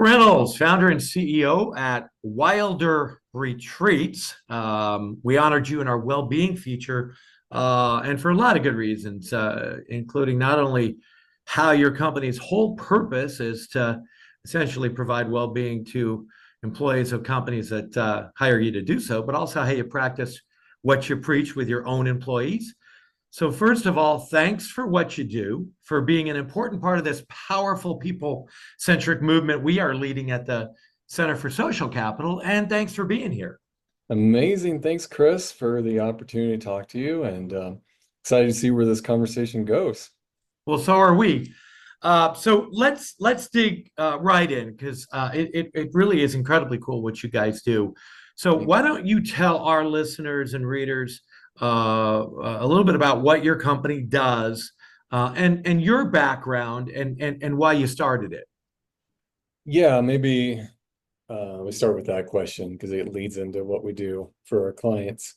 Reynolds, founder and CEO at Wilder Retreats. We honored you in our well-being feature, and for a lot of good reasons, including not only how your company's whole purpose is to essentially provide well-being to employees of companies that hire you to do so, but also how you practice what you preach with your own employees. So first of all, thanks for what you do, for being an important part of this powerful people-centric movement we are leading at the Center for Social Capital, and thanks for being here. Amazing. Thanks, Chris, for the opportunity to talk to you, and excited to see where this conversation goes. Well, so are we. So let's dig right in, because it really is incredibly cool what you guys do. So why don't you tell our listeners and readers a little bit about what your company does, and your background and why you started it. Yeah, maybe we start with that question because it leads into what we do for our clients.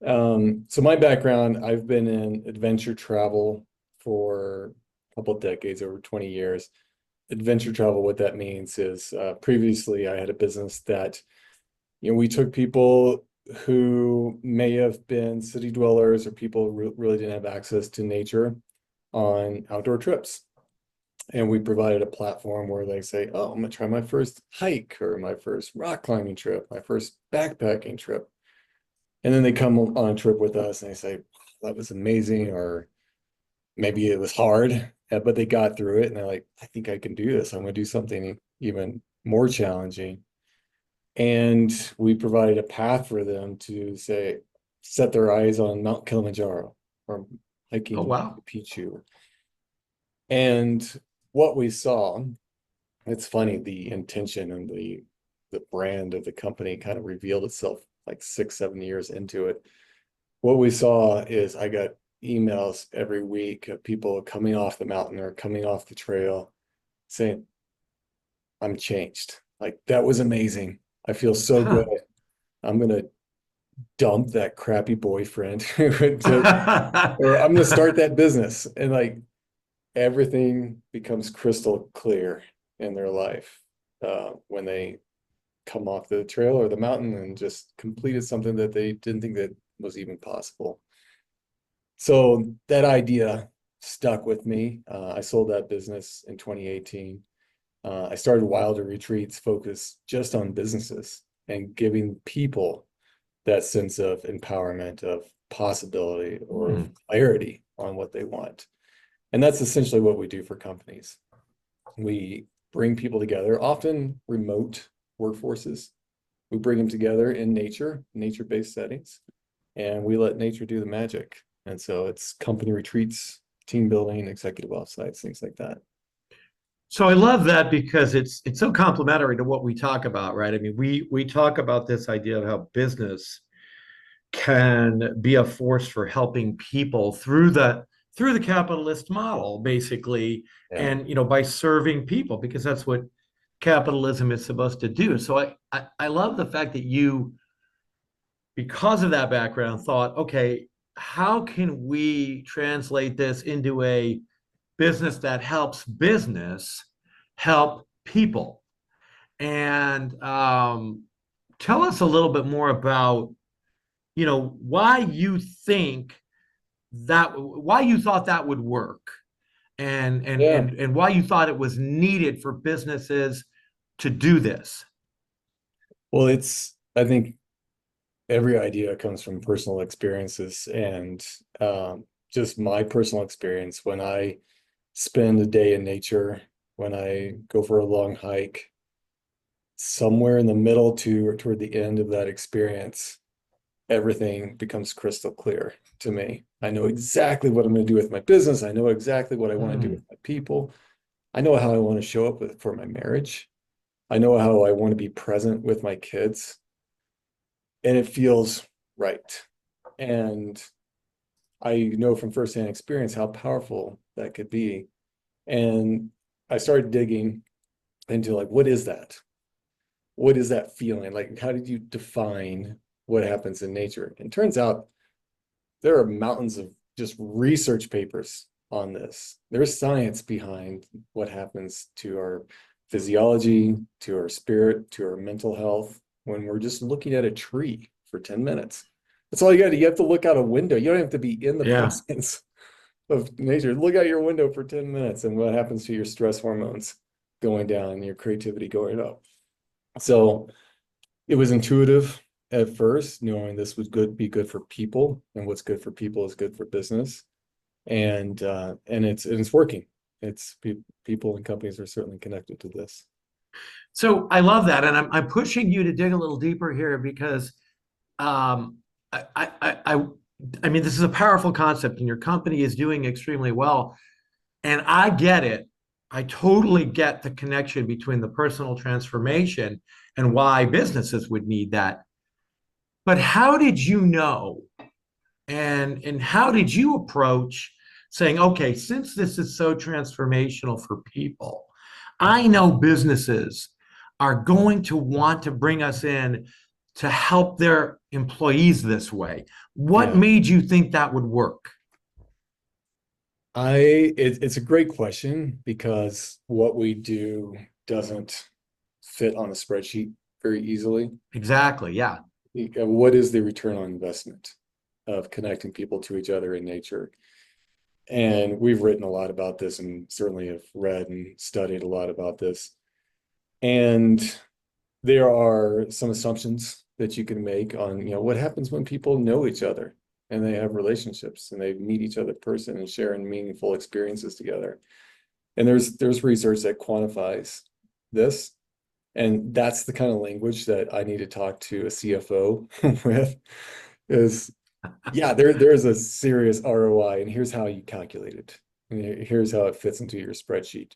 So my background, I've been in adventure travel for a couple of decades, over 20 years. Adventure travel, what that means is previously I had a business that, we took people who may have been city dwellers or people who really didn't have access to nature on outdoor trips. And we provided a platform where they say, oh, I'm going to try my first hike or my first rock climbing trip, my first backpacking trip. And then they come on a trip with us and they say, that was amazing, or maybe it was hard, but they got through it. And they're like, I think I can do this. I'm going to do something even more challenging. And we provided a path for them to set their eyes on Mount Kilimanjaro or hiking Pichu. And what we saw, it's funny, the intention and the brand of the company kind of revealed itself like 6-7 years into it. What we saw is I got emails every week of people coming off the mountain or coming off the trail saying, I'm changed. Like, that was amazing. I feel so good. I'm going to dump that crappy boyfriend or I'm going to start that business. And like, everything becomes crystal clear in their life when they come off the trail or the mountain and just completed something that they didn't think that was even possible. So that idea stuck with me. I sold that business in 2018. I started Wilder Retreats, focused just on businesses and giving people that sense of empowerment, of possibility, or clarity on what they want. And that's essentially what we do for companies. We bring people together, often remote workforces. We bring them together in nature-based settings, and we let nature do the magic. And so it's company retreats, team building, executive offsites, things like that. So I love that because it's so complementary to what we talk about, right? I mean, we talk about this idea of how business can be a force for helping people through the capitalist model, basically, and by serving people, because that's what capitalism is supposed to do. So I love the fact that you, because of that background, thought, okay, how can we translate this into a business that helps business help people? And tell us a little bit more about, why you thought that would work, and why you thought it was needed for businesses to do this. Well, I think every idea comes from personal experiences, and just my personal experience when I spend a day in nature, when I go for a long hike, somewhere in the middle to or toward the end of that experience, everything becomes crystal clear to me. I know exactly what I'm going to do with my business. I know exactly what I want to do with my people. I know how I want to show up for my marriage. I know how I want to be present with my kids. And it feels right. And I know from firsthand experience how powerful that could be. And I started digging into, like, what is that? What is that feeling? Like, how did you define what happens in nature? And it turns out there are mountains of just research papers on this. There's science behind what happens to our physiology, to our spirit, to our mental health, when we're just looking at a tree for 10 minutes. That's all you got to, you have to look out a window. You don't have to be in the Yeah. presence of nature. Look out your window for 10 minutes and what happens to your stress hormones going down and your creativity going up. So it was intuitive at first, knowing this would be good for people, and what's good for people is good for business. And it's working. It's people and companies are certainly connected to this. So I love that, and I'm pushing you to dig a little deeper here because I, I I I mean this is a powerful concept, and your company is doing extremely well, and I get it. I totally get the connection between the personal transformation and why businesses would need that. But how did you know, and how did you approach saying, okay, since this is so transformational for people, I know businesses are going to want to bring us in to help their employees this way. What Yeah. made you think that would work? It's a great question, because what we do doesn't fit on a spreadsheet very easily. Exactly. Yeah. What is the return on investment of connecting people to each other in nature? And we've written a lot about this, and certainly have read and studied a lot about this. And there are some assumptions that you can make on, what happens when people know each other and they have relationships and they meet each other in person and sharing meaningful experiences together. And there's research that quantifies this. And that's the kind of language that I need to talk to a CFO with, is, yeah, there's a serious ROI, and here's how you calculate it. And here's how it fits into your spreadsheet.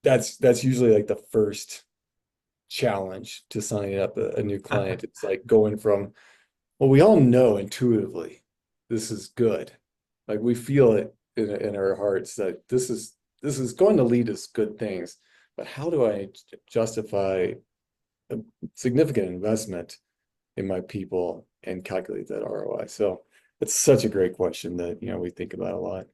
That's usually like the first challenge to signing up a new client. It's like going from, well, we all know intuitively this is good. Like we feel it in our hearts that this is going to lead us good things. But how do I justify a significant investment in my people and calculate that ROI? So it's such a great question that we think about a lot.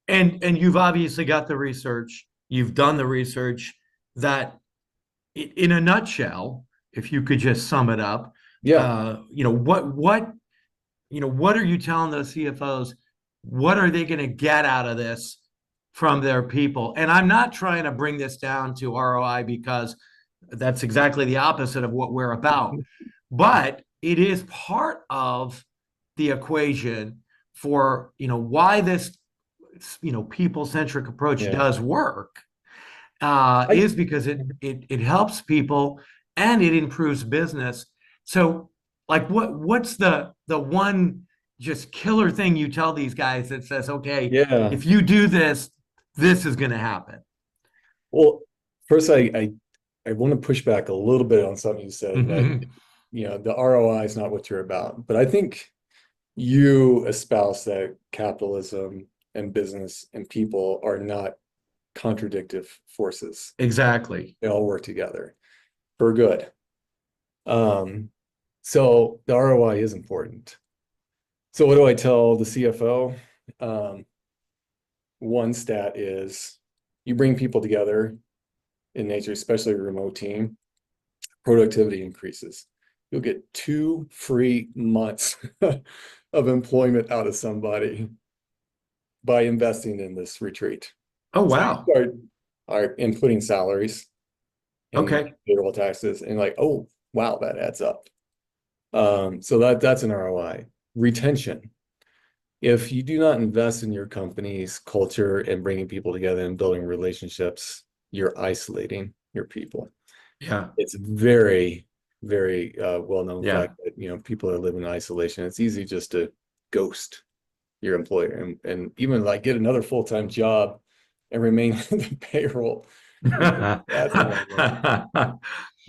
And you've obviously got the research, you've done the research that in a nutshell, if you could just sum it up, Yeah. what are you telling those CFOs? What are they going to get out of this from their people? And I'm not trying to bring this down to ROI, because that's exactly the opposite of what we're about. But it is part of the equation for why this people-centric approach Yeah. does work, I, is because it helps people and it improves business. So, like, what's the one just killer thing you tell these guys that says, okay, yeah. if you do this, this is going to happen? Well, first, I want to push back a little bit on something you said, that, the ROI is not what you're about. But I think you espouse that capitalism and business and people are not contradictive forces. Exactly. They all work together for good. So the ROI is important. So what do I tell the CFO? One stat is, you bring people together in nature, especially a remote team, productivity increases. You'll get 2 free months of employment out of somebody by investing in this retreat. Oh, So you wow. start inputting salaries and Okay. payroll taxes, and like, oh wow, that adds up. So that's an ROI. Retention. If you do not invest in your company's culture and bringing people together and building relationships, you're isolating your people. Yeah. It's very, very well-known Yeah. fact that people are living in isolation. It's easy just to ghost your employer and even like get another full-time job and remain in the payroll. That's a long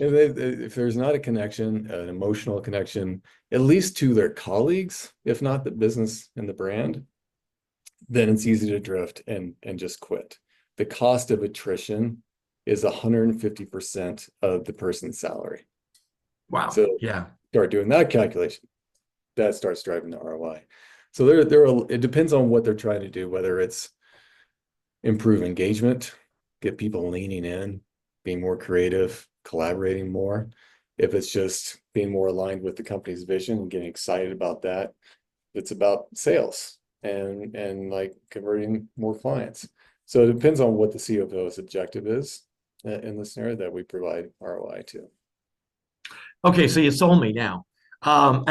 way. If there's not a connection, an emotional connection, at least to their colleagues, if not the business and the brand, then it's easy to drift and just quit. The cost of attrition is 150% of the person's salary. Wow. So Yeah. start doing that calculation. That starts driving the ROI. So it depends on what they're trying to do, whether it's improve engagement, get people leaning in, being more creative, collaborating more. If it's just being more aligned with the company's vision and getting excited about that, it's about sales and like converting more clients. So it depends on what the CFO's objective is in the scenario that we provide ROI to. Okay, so you sold me now. Um,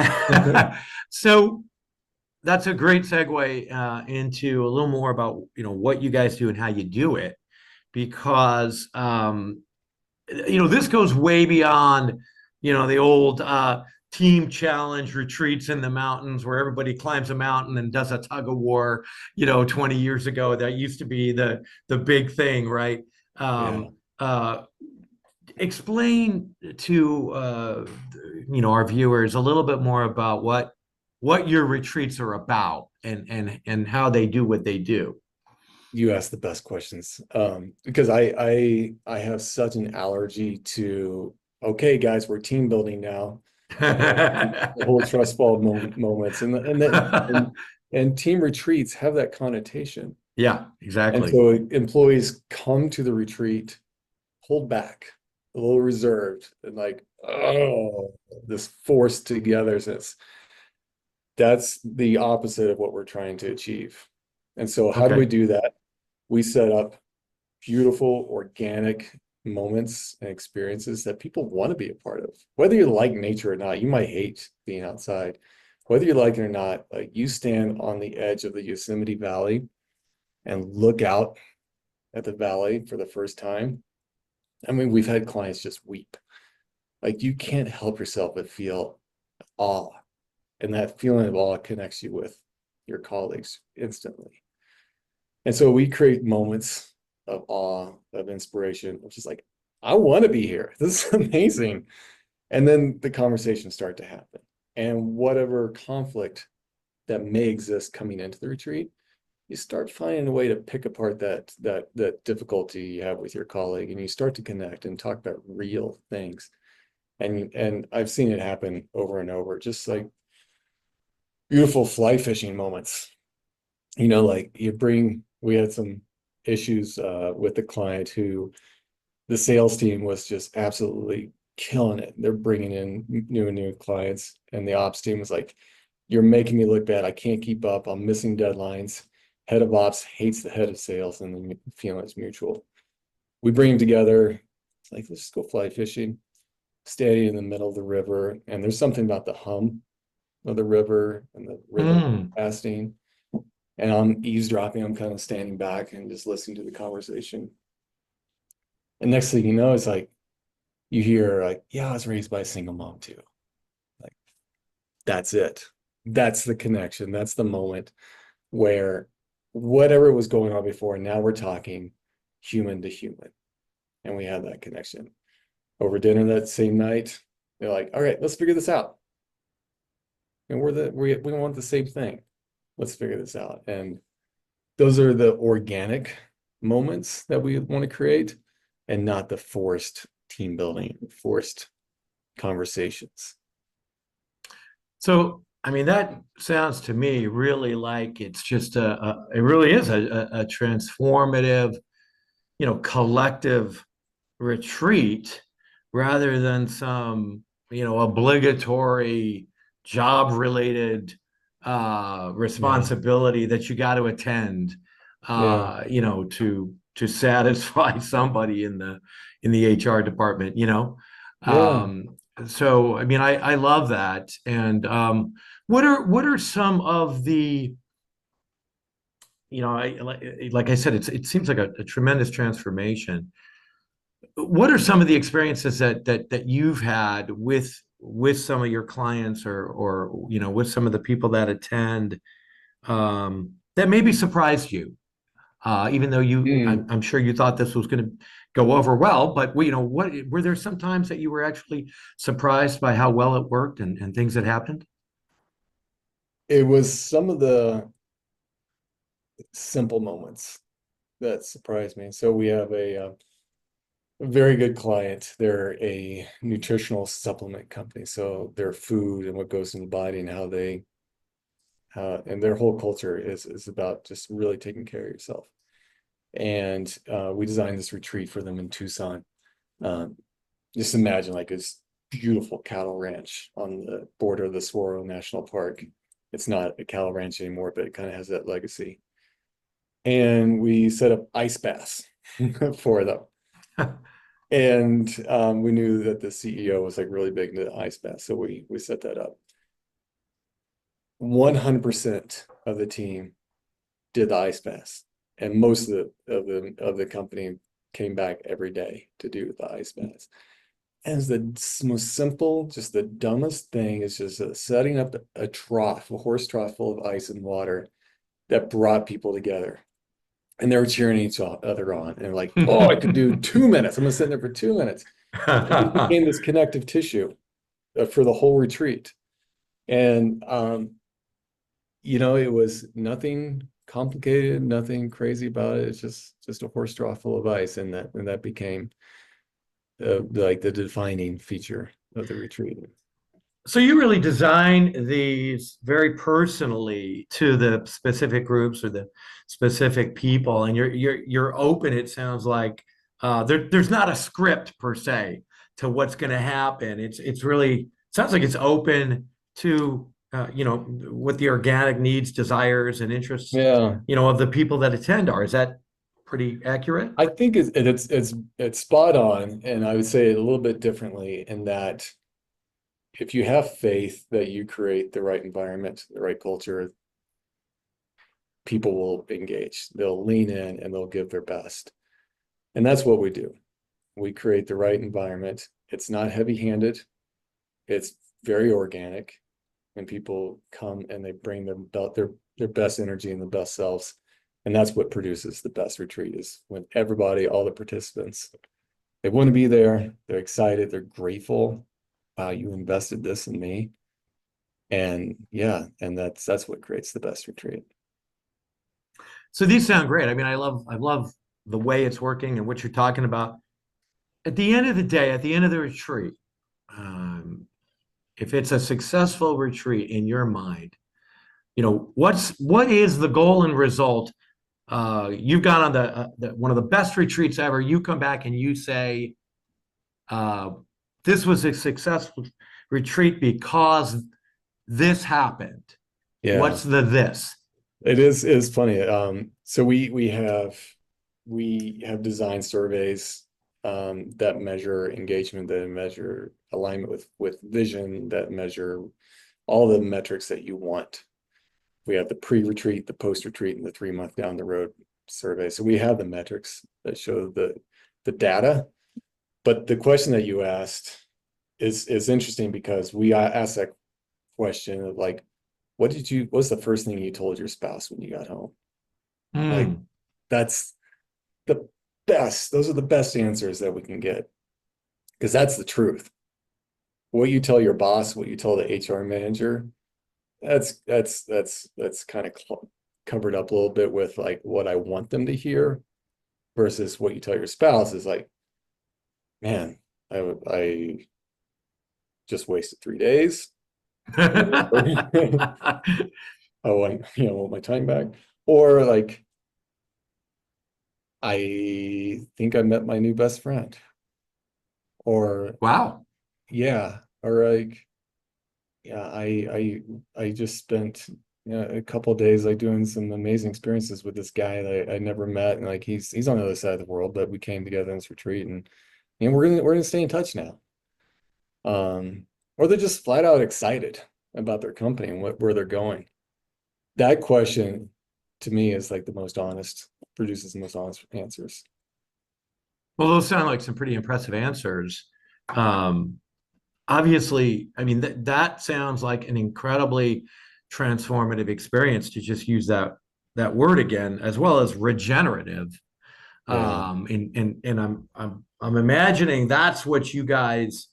so that's a great segue into a little more about what you guys do and how you do it, because this goes way beyond the old team challenge retreats in the mountains where everybody climbs a mountain and does a tug of war. 20 years ago, that used to be the big thing, right? Yeah. Explain to our viewers a little bit more about what your retreats are about and how they do what they do. You ask the best questions because I have such an allergy to, okay, guys, we're team building now. The whole trust fall moments and team retreats have that connotation. Yeah, And exactly. so employees come to the retreat, hold back, a little reserved, and like, oh, this forced togetherness. That's the opposite of what we're trying to achieve. And so how do we Okay. do that? We set up beautiful, organic moments and experiences that people want to be a part of. Whether you like nature or not, you might hate being outside. Whether you like it or not, like you stand on the edge of the Yosemite Valley and look out at the valley for the first time. I mean, we've had clients just weep. Like you can't help yourself but feel awe. And that feeling of awe connects you with your colleagues instantly. And so we create moments of awe, of inspiration, which is like, I want to be here. This is amazing. And then the conversations start to happen. And whatever conflict that may exist coming into the retreat, you start finding a way to pick apart that difficulty you have with your colleague, and you start to connect and talk about real things. And I've seen it happen over and over, just like beautiful fly fishing moments. Like we had some issues with the client who the sales team was just absolutely killing it. They're bringing in new and new clients, and the ops team was like, you're making me look bad. I can't keep up. I'm missing deadlines. Head of ops hates the head of sales, and the feeling is mutual. We bring them together. It's like, let's just go fly fishing, standing in the middle of the river. And there's something about the hum of the river and the rhythm Mm. casting. And I'm eavesdropping. I'm kind of standing back and just listening to the conversation. And next thing you know, it's like you hear like, yeah, I was raised by a single mom too. Like that's it. That's the connection. That's the moment where whatever was going on before, now we're talking human to human. And we have that connection. Over dinner that same night, they're like, all right, let's figure this out. And we want the same thing. Let's figure this out. And those are the organic moments that we want to create, and not the forced team building, forced conversations. So, I mean, that sounds to me really like it's just it really is a transformative, collective retreat rather than some, obligatory job related Yeah. responsibility that you got to attend, Yeah. to satisfy somebody in the HR department. Yeah. Um, so I mean, I love that. And what are some of the like I said, it seems like a tremendous transformation. What are some of the experiences that you've had with some of your clients or with some of the people that attend that maybe surprised you, even though Mm. I'm sure you thought this was going to go over well, but what were there some times that you were actually surprised by how well it worked and things that happened? It was some of the simple moments that surprised me. So we have a very good client. They're a nutritional supplement company. So their food and what goes in the body and how and their whole culture is about just really taking care of yourself. And we designed this retreat for them in Tucson. Just imagine like this beautiful cattle ranch on the border of the Saguaro National Park. It's not a cattle ranch anymore, but it kind of has that legacy. And we set up ice baths for them. And we knew that the CEO was like really big into the ice bath, so we set that up. 100% of the team did the ice baths, and most of the company came back every day to do the ice baths. And it's the most simple, just the dumbest thing is just setting up a trough, a horse trough full of ice and water that brought people together. And they were cheering each other on and like, oh, I could do 2 minutes. I'm gonna sit in there for 2 minutes. It became this connective tissue for the whole retreat. And it was nothing complicated, nothing crazy about it. It's just a horse trough full of ice, and that became like the defining feature of the retreat. So you really design these very personally to the specific groups or the specific people, and you're open. It sounds like there's not a script per se to what's going to happen. It's really sounds like it's open to what the organic needs, desires, and interests Yeah, of the people that attend are. Is that pretty accurate? I think it's spot on, and I would say it a little bit differently in that if you have faith that you create the right environment, the right culture, people will engage. They'll lean in and they'll give their best. And that's what we do. We create the right environment. It's not heavy-handed. It's very organic. And people come and they bring their best energy and the best selves. And that's what produces the best retreat, is when everybody, all the participants, they want to be there. They're excited. They're grateful. Wow, you invested this in me. And yeah, and that's what creates the best retreat. So these sound great. I mean, I love the way it's working and what you're talking about. At the end of the day, at the end of the retreat, if it's a successful retreat in your mind, what is the goal and result? You've gone on one of the best retreats ever. You come back and you say, this was a successful retreat because this happened. Yeah. What's the this? It is funny. So we have design surveys that measure engagement, that measure alignment with vision, that measure all the metrics that you want. We have the pre-retreat, the post-retreat, and the 3-month down the road survey. So we have the metrics that show the data. But the question that you asked is interesting, because we asked that question of like, what's the first thing you told your spouse when you got home? Like, that's the best. Those are the best answers that we can get, because that's the truth. What you tell your boss, what you tell the HR manager, that's kind of covered up a little bit with like what I want them to hear, versus what you tell your spouse is like, man, I just wasted 3 days. I want my time back. Or like, I think I met my new best friend. Or Wow. yeah, or like, yeah, I just spent a couple of days like doing some amazing experiences with this guy that I never met, and like he's on the other side of the world, but we came together in this retreat, and we're gonna stay in touch now. Or they're just flat out excited about their company and where they're going. That question to me is like produces the most honest answers. Well, those sound like some pretty impressive answers. Obviously, I mean, that sounds like an incredibly transformative experience, to just use that word again, as well as regenerative. Yeah. And I'm imagining that's what you guys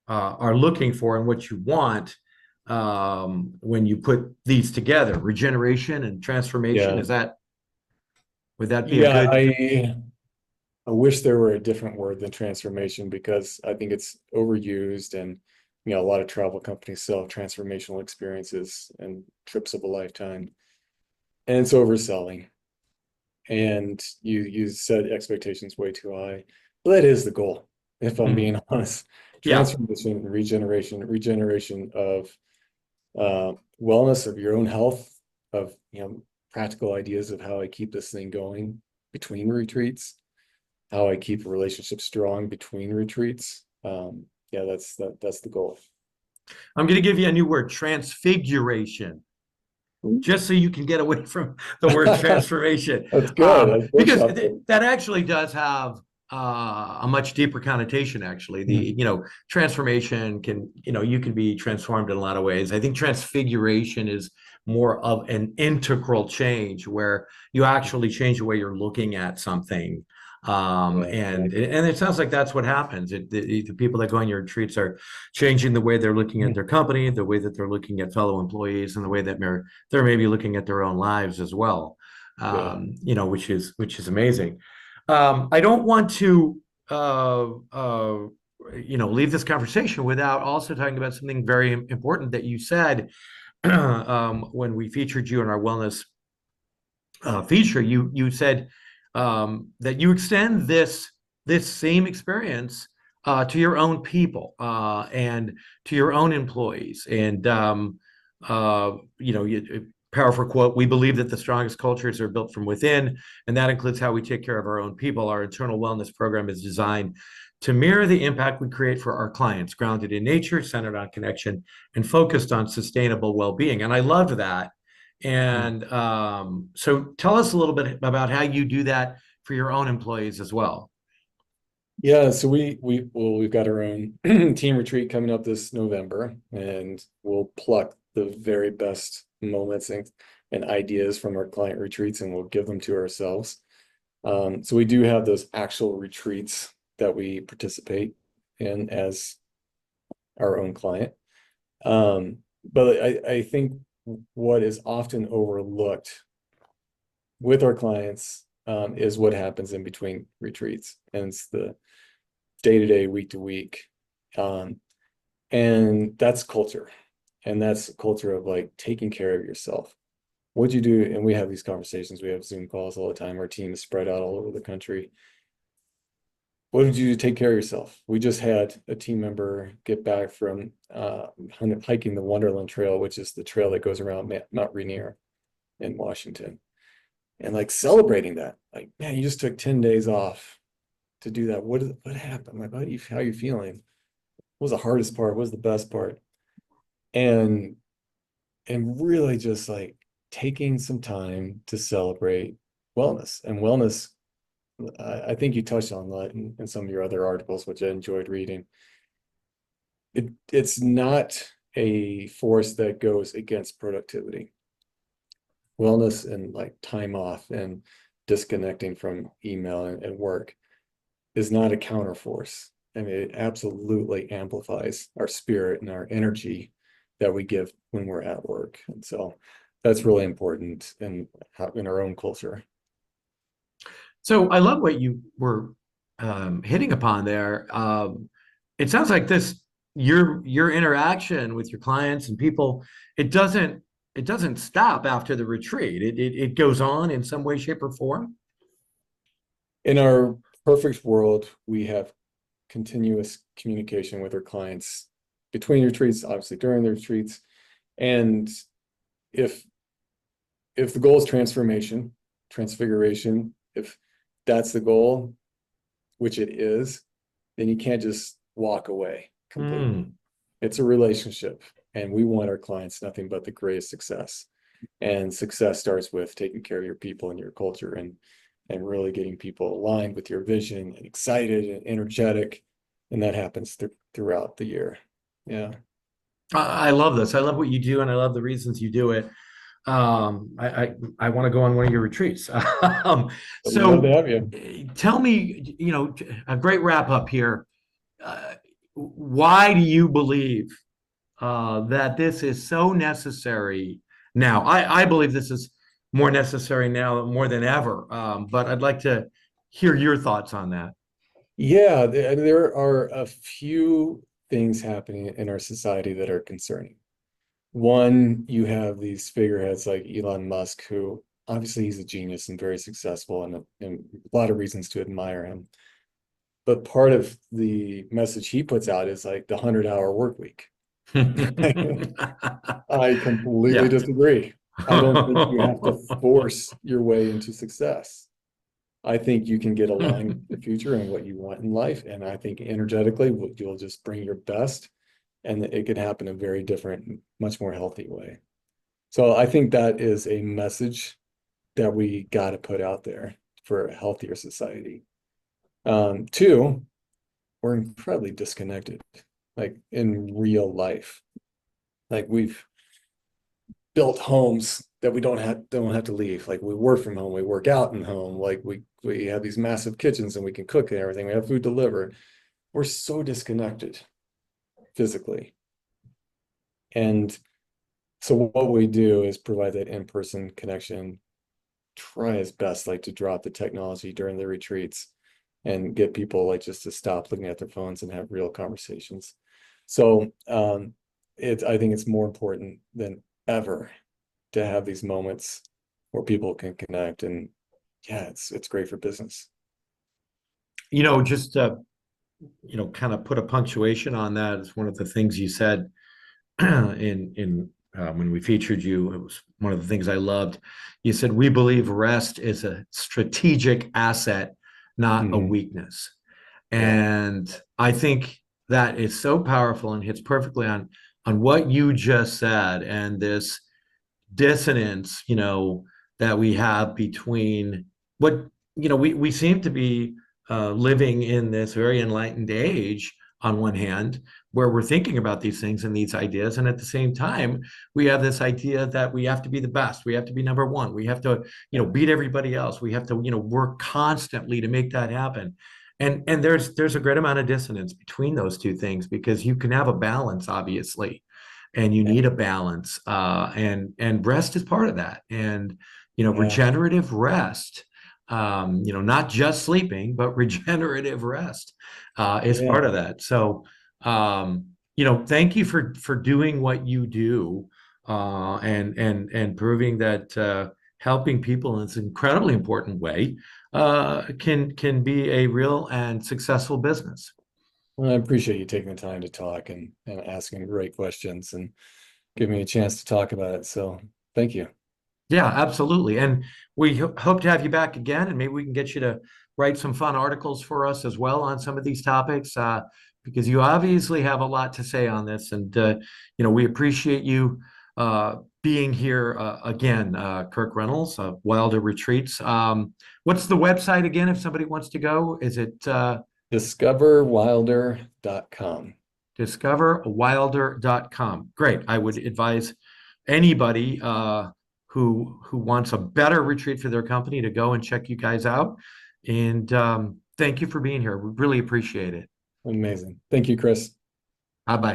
are looking for and what you want when you put these together, regeneration and transformation. Yeah. Would that be a Yeah, good? I wish there were a different word than transformation, because I think it's overused, and a lot of travel companies sell transformational experiences and trips of a lifetime, and it's overselling. and you set expectations way too high. But that is the goal, if I'm being honest. Yeah. Transformation, regeneration of wellness, of your own health, of practical ideas of how I keep this thing going between retreats, how I keep relationships strong between retreats. Yeah, that's the goal. I'm going to give you a new word, transfiguration, just so you can get away from the word transformation. That's good. Because that actually does have a much deeper connotation, actually. Transformation can, you can be transformed in a lot of ways. I think transfiguration is more of an integral change where you actually change the way you're looking at something. And it sounds like that's what happens. The people that go on your retreats are changing the way they're looking at their company, the way that they're looking at fellow employees, and the way that they're maybe looking at their own lives as well. Which is amazing. I don't want to leave this conversation without also talking about something very important that you said when we featured you in our wellness feature. You said that you extend this same experience to your own people and to your own employees. And powerful quote: "We believe that the strongest cultures are built from within, and that includes how we take care of our own people. Our internal wellness program is designed to mirror the impact we create for our clients, grounded in nature, centered on connection, and focused on sustainable well-being." And I loved that. And so tell us a little bit about how you do that for your own employees as well. Yeah, so we've got our own team retreat coming up this November, and we'll pluck the very best moments and ideas from our client retreats, and we'll give them to ourselves. So we do have those actual retreats that we participate in as our own client. But I think what is often overlooked with our clients is what happens in between retreats, and it's the day-to-day, week-to-week, and that's culture, and that's a culture of like taking care of yourself. What'd you do? And we have these conversations, we have Zoom calls all the time. Our team is spread out all over the country. What did you do to take care of yourself? We just had a team member get back from hiking the Wonderland Trail, which is the trail that goes around Mount Rainier in Washington, and like celebrating that, like, man, you just took 10 days off to do that. What happened? Like, how are you feeling? What was the hardest part? What was the best part? And really just like taking some time to celebrate wellness. And wellness, I think you touched on that in some of your other articles, which I enjoyed reading. It's not a force that goes against productivity. Wellness and like time off and disconnecting from email and work is not a counterforce. I mean, it absolutely amplifies our spirit and our energy that we give when we're at work. And so that's really important in our own culture. So I love what you were hitting upon there. It sounds like your interaction with your clients and people, it doesn't stop after the retreat. It goes on in some way, shape, or form. In our perfect world, we have continuous communication with our clients between retreats, obviously during the retreats. And if the goal is transfiguration, if that's the goal, which it is, then you can't just walk away completely. It's a relationship, and we want our clients nothing but the greatest success. And success starts with taking care of your people and your culture, and really getting people aligned with your vision and excited and energetic. And that happens throughout the year. Yeah. I love this. I love what you do, and I love the reasons you do it. I want to go on one of your retreats. Love to have you. Tell me, a great wrap up here. Why do you believe that this is so necessary now? I believe this is more necessary now more than ever. But I'd like to hear your thoughts on that. Yeah, there are a few things happening in our society that are concerning. One, you have these figureheads like Elon Musk, who obviously he's a genius and very successful, and a lot of reasons to admire him. But part of the message he puts out is like the 100-hour work week. I completely Yeah. disagree. I don't think you have to force your way into success. I think you can get aligned with the future and what you want in life. And I think energetically, you'll just bring your best, and it could happen in a very different, much more healthy way. So I think that is a message that we got to put out there for a healthier society. Two, we're incredibly disconnected, like in real life. Like we've built homes that we don't have to leave. Like we work from home, we work out in home, like we have these massive kitchens and we can cook and everything. We have food delivered. We're so disconnected physically. And so what we do is provide that in-person connection, try as best like to drop the technology during the retreats and get people like just to stop looking at their phones and have real conversations. So I think it's more important than ever to have these moments where people can connect, and yeah, it's great for business. Just kind of put a punctuation on that. It's one of the things you said in when we featured you. It was one of the things I loved. You said, we believe rest is a strategic asset, not a weakness. And I think that is so powerful and hits perfectly on what you just said, and this dissonance, that we have between what, we seem to be living in this very enlightened age on one hand, where we're thinking about these things and these ideas, and at the same time we have this idea that we have to be the best, we have to be number one, we have to beat everybody else, we have to work constantly to make that happen. And there's a great amount of dissonance between those two things, because you can have a balance, obviously, and you need a balance, and rest is part of that. And regenerative rest, not just sleeping, but regenerative rest is part of that. So thank you for doing what you do, and proving that helping people in this incredibly important way can be a real and successful business. Well, I appreciate you taking the time to talk and asking great questions and giving me a chance to talk about it. So thank you. Yeah, absolutely. And we hope to have you back again, and maybe we can get you to write some fun articles for us as well on some of these topics, because you obviously have a lot to say on this. And, we appreciate you being here again, Kirk Reynolds of Wilder Retreats. What's the website again if somebody wants to go? Is it discoverwilder.com? discoverwilder.com. Great. I would advise anybody who wants a better retreat for their company to go and check you guys out. And thank you for being here. We really appreciate it. Amazing. Thank you, Chris. Bye-bye.